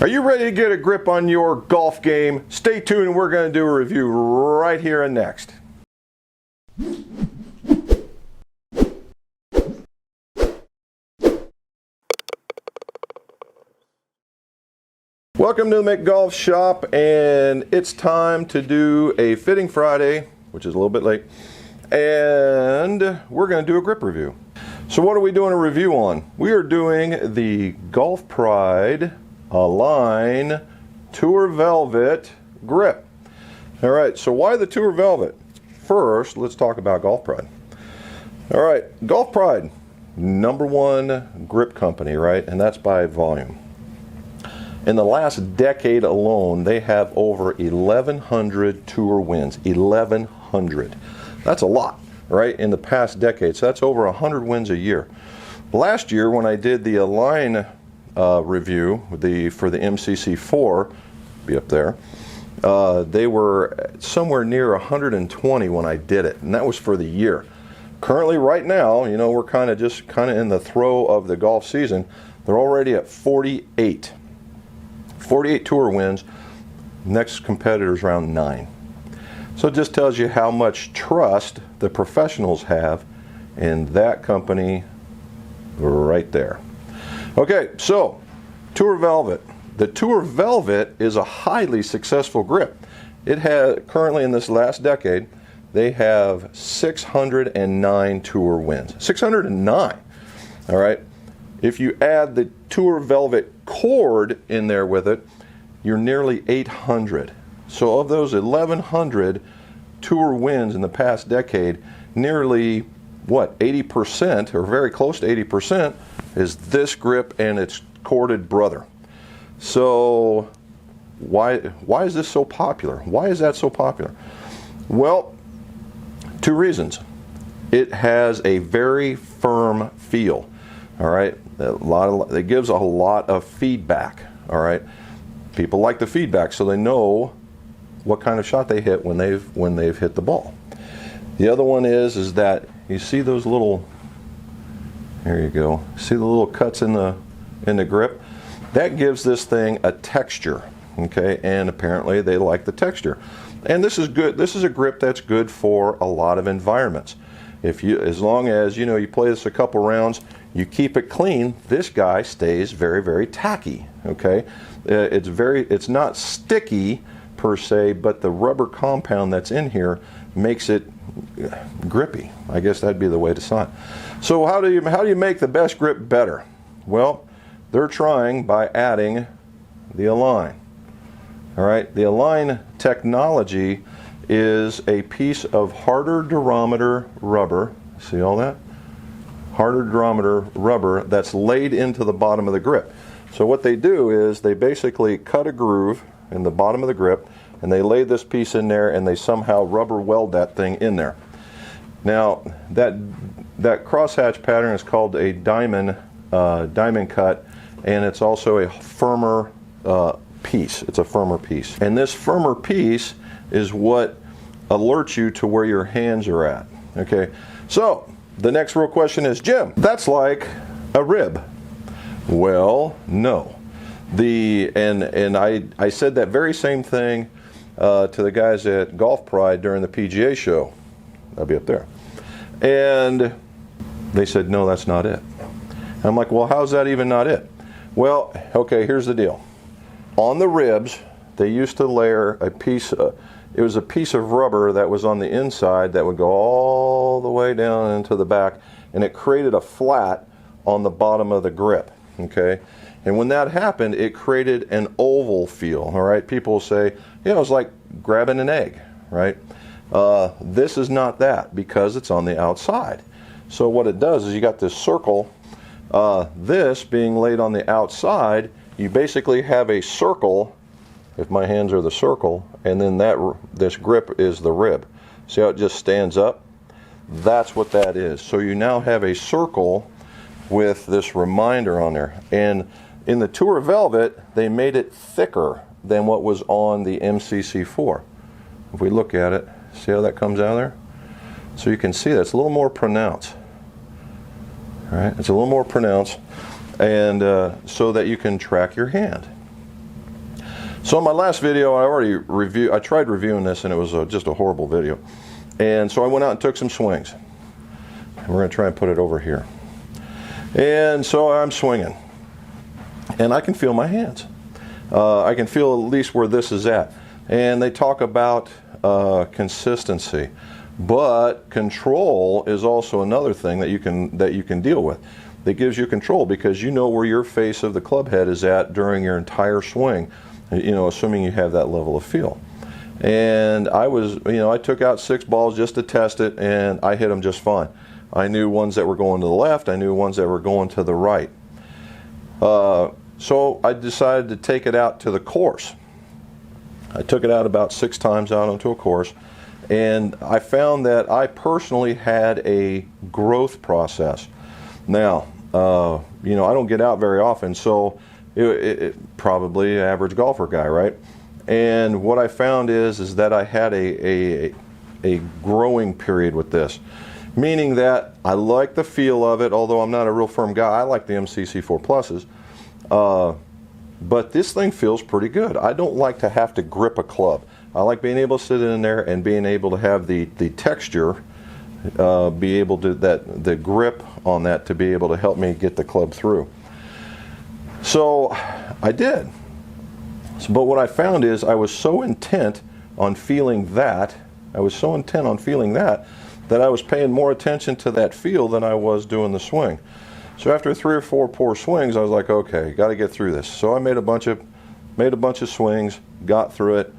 Are you ready to get a grip on your golf game? Stay tuned and we're going to do a review right here and next. Welcome to the McGolf Shop, and it's time to do a Fitting Friday, which is a little bit late, and we're going to do a grip review. So what are we doing a review on? We are doing the Golf Pride Align Tour Velvet grip. All right, so why the Tour Velvet? First, let's talk about Golf Pride. All right, Golf Pride, #1 grip company, right? And that's by volume. In the last decade alone, they have over 1,100 tour wins. 1,100. That's a lot, right? In the past decade, so that's over 100 wins a year. Last year, when I did the Align review for the MCC4, be up there, they were somewhere near 120 when I did it, and that was for the year. Currently, right now, you know, we're kind of in the throe of the golf season. They're already at 48. 48 tour wins. Next competitor's around 9. So it just tells you how much trust the professionals have in that company right there. Okay, so Tour Velvet. The Tour Velvet is a highly successful grip. It has, currently in this last decade, they have 609 tour wins. 609, all right? If you add the Tour Velvet cord in there with it, you're nearly 800. So of those 1,100 tour wins in the past decade, nearly, what, 80%, or very close to 80%, is this grip and its corded brother. So why is this so popular? Why is that so popular? Well, 2 reasons. It has a very firm feel. All right, it gives a lot of feedback. All right, people like the feedback, so they know what kind of shot they hit when they've hit the ball. The other one is that you see those little, there you go, see the little cuts in the grip? That gives this thing a texture, okay, and apparently they like the texture. And this is good. This is a grip that's good for a lot of environments. As long as you play this a couple rounds, you keep it clean, this guy stays very, very tacky, okay? It's not sticky per se, but the rubber compound that's in here makes it grippy. I guess that'd be the way to say it. So how do you make the best grip better? Well, they're trying by adding the Align. All right, the Align technology is a piece of harder durometer rubber. See all that? Harder durometer rubber that's laid into the bottom of the grip. So what they do is they basically cut a groove in the bottom of the grip, and they lay this piece in there, and they somehow rubber weld that thing in there. Now that crosshatch pattern is called a diamond cut, and it's also a firmer piece. It's a firmer piece, and this firmer piece is what alerts you to where your hands are at. Okay, so the next real question is, Jim, that's like a rib. Well, no. I said that very same thing to the guys at Golf Pride during the PGA show. I'll be up there. And they said, no, that's not it. And I'm like, well, how's that even not it? Well, okay, here's the deal. On the ribs, they used to layer a piece, it was a piece of rubber that was on the inside that would go all the way down into the back, and it created a flat on the bottom of the grip, okay? And when that happened, it created an oval feel, all right? People say, it was like grabbing an egg, right? This is not that because it's on the outside. So what it does is you got this circle, this being laid on the outside, you basically have a circle, if my hands are the circle, and then this grip is the rib. See how it just stands up? That's what that is. So you now have a circle with this reminder on there. And in the Tour Velvet, they made it thicker than what was on the MCC4. If we look at it, see how that comes out of there? So you can see that's a little more pronounced. All right, it's a little more pronounced, and so that you can track your hand. So in my last video, I tried reviewing this, and it was just a horrible video. And so I went out and took some swings. And we're going to try and put it over here. And so I'm swinging, and I can feel my hands. I can feel at least where this is at. And they talk about consistency, but control is also another thing that you can deal with. That gives you control, because you know where your face of the club head is at during your entire swing. You know, assuming you have that level of feel. And I took out 6 balls just to test it, and I hit them just fine. I knew ones that were going to the left. I knew ones that were going to the right. So I decided to take it out to the course. I took it out about 6 times out onto a course, and I found that I personally had a growth process. Now, I don't get out very often, so probably an average golfer guy, right? And what I found is that I had a growing period with this, meaning that I like the feel of it. Although I'm not a real firm guy, I like the MCC4 Pluses, but this thing feels pretty good. I don't like to have to grip a club. I like being able to sit in there and being able to have the texture, be able to the grip on that to be able to help me get the club through. So I did. But what I found is I was so intent on feeling that, that I was paying more attention to that feel than I was doing the swing. So after 3 or 4 poor swings, I was like, okay, got to get through this. So I made a bunch of swings, got through it,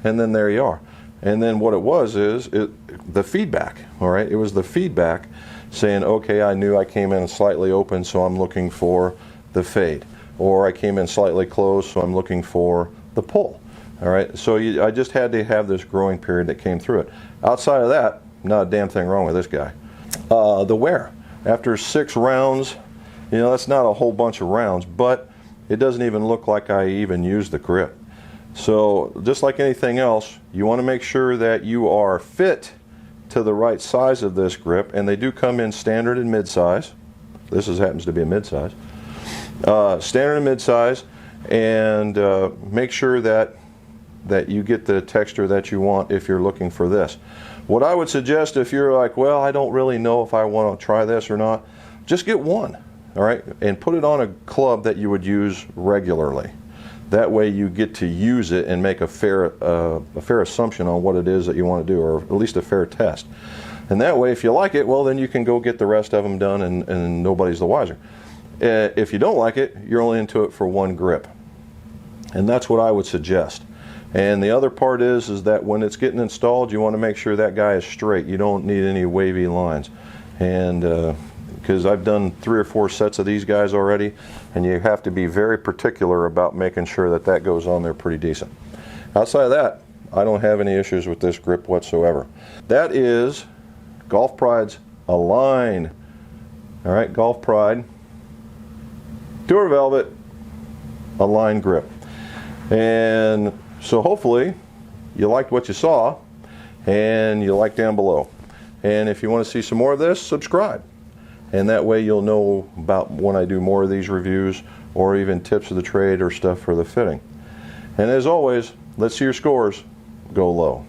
and then there you are. And then what it was is the feedback. All right, it was the feedback saying, okay, I knew I came in slightly open, so I'm looking for the fade. Or I came in slightly closed, so I'm looking for the pull. All right, so I just had to have this growing period that came through it. Outside of that, not a damn thing wrong with this guy. The wear. After 6 rounds, that's not a whole bunch of rounds, but it doesn't even look like I even used the grip. So just like anything else, you want to make sure that you are fit to the right size of this grip, and they do come in standard and mid-size. This happens to be a mid-size. Standard and mid-size, and make sure that you get the texture that you want if you're looking for this. What I would suggest, if you're like, well, I don't really know if I want to try this or not, just get one, all right, and put it on a club that you would use regularly. That way you get to use it and make a fair assumption on what it is that you want to do, or at least a fair test. And that way, if you like it, well, then you can go get the rest of them done, and nobody's the wiser. If you don't like it, you're only into it for one grip. And that's what I would suggest. And the other part is that when it's getting installed, you want to make sure that guy is straight. You don't need any wavy lines. And because I've done 3 or 4 sets of these guys already, and you have to be very particular about making sure that goes on there pretty decent. Outside of that, I don't have any issues with this grip whatsoever. That is Golf Pride's Align. All right, Golf Pride Tour Velvet Align grip. And so hopefully you liked what you saw, and you like down below. And if you want to see some more of this, subscribe. And that way you'll know about when I do more of these reviews, or even tips of the trade or stuff for the fitting. And as always, let's see your scores go low.